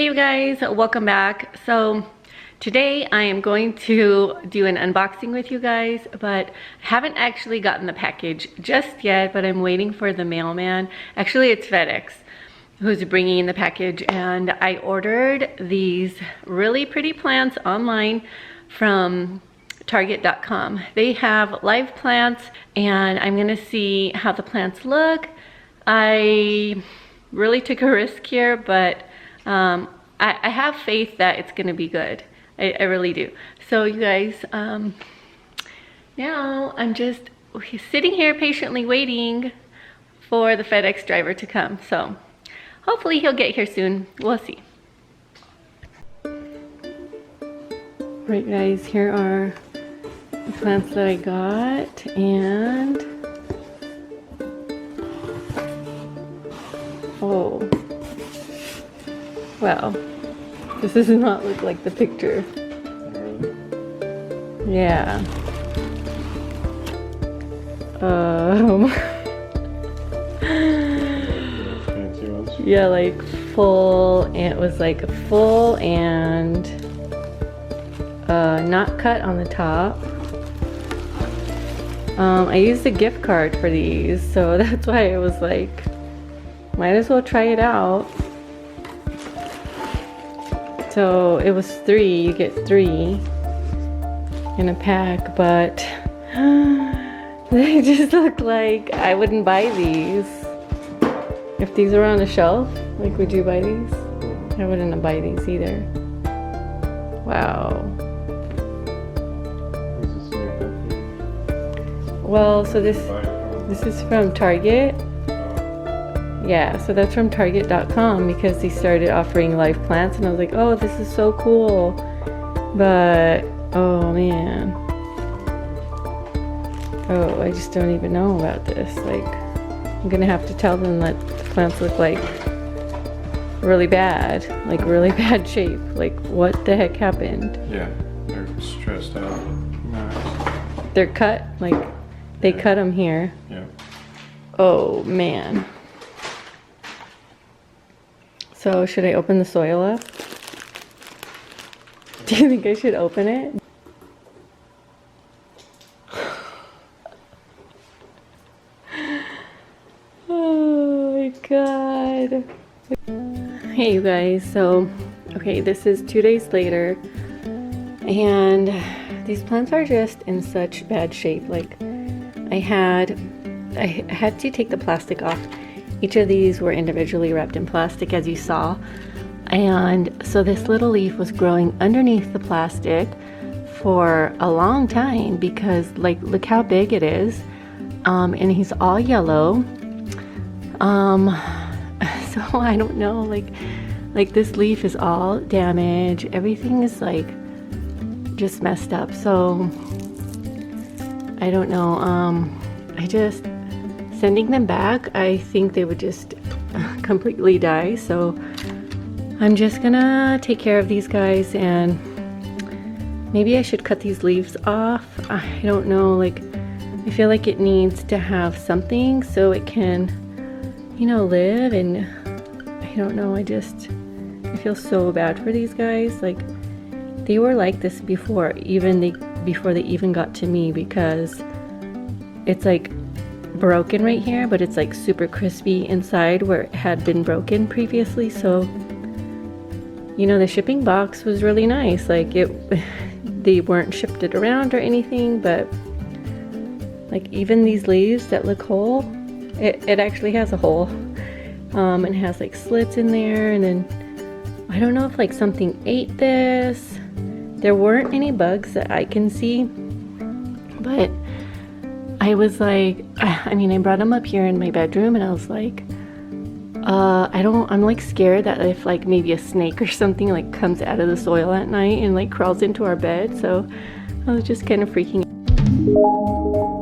Hey you guys, welcome back. So today I am going to do an unboxing with you guys, but I haven't actually gotten the package just yet, but I'm waiting for the mailman. Actually, it's FedEx who's bringing in the package, and I ordered these really pretty plants online from Target.com. They have live plants, and I'm gonna see how the plants look. I really took a risk here, but I have faith that it's gonna be good. I really do. So you guys, now I'm just sitting here patiently waiting for the FedEx driver to come. So hopefully he'll get here soon. We'll see. Right guys, here are the plants that I got, and oh. Wow, this does not look like the picture. Yeah. Yeah, like full, and it was like full and not cut on the top. I used a gift card for these, so that's why I was like, might as well try it out. So it was 3, you get 3 in a pack, but they just look like I wouldn't buy these. If these were on a shelf, like, would you buy these? I wouldn't buy these either. Wow. Well, so this is from Target. Yeah, so that's from Target.com because they started offering live plants, and I was like, oh, this is so cool. But, oh man. Oh, I just don't even know about this. Like, I'm gonna have to tell them that the plants look like really bad. Like, really bad shape. Like, what the heck happened? Yeah, they're stressed out. Nice. They're cut, like, they cut them here. Yeah. Oh man. So should I open the soil up? Do you think I should open it? Oh my god. Hey you guys, so okay, this is 2 days later, and these plants are just in such bad shape. Like, I had to take the plastic off. Each of these were individually wrapped in plastic, as you saw. And so this little leaf was growing underneath the plastic for a long time because, like, look how big it is. And he's all yellow. So I don't know, like this leaf is all damaged. Everything is like just messed up. So I don't know. Sending them back, I think they would just completely die. So I'm just gonna take care of these guys, and maybe I should cut these leaves off. I don't know, like, I feel like it needs to have something so it can, you know, live. And I don't know, I feel so bad for these guys. Like, they were like this before they even got to me, because it's like broken right here, but it's like super crispy inside where it had been broken previously. So, you know, the shipping box was really nice. Like, they weren't shipped it around or anything, but like, even these leaves that look whole, it actually has a hole. It has like slits in there, and then I don't know if like something ate this. There weren't any bugs that I can see, but I was like, I mean, I brought them up here in my bedroom, and I was like, I'm like scared that if like maybe a snake or something like comes out of the soil at night and like crawls into our bed. So I was just kind of freaking out.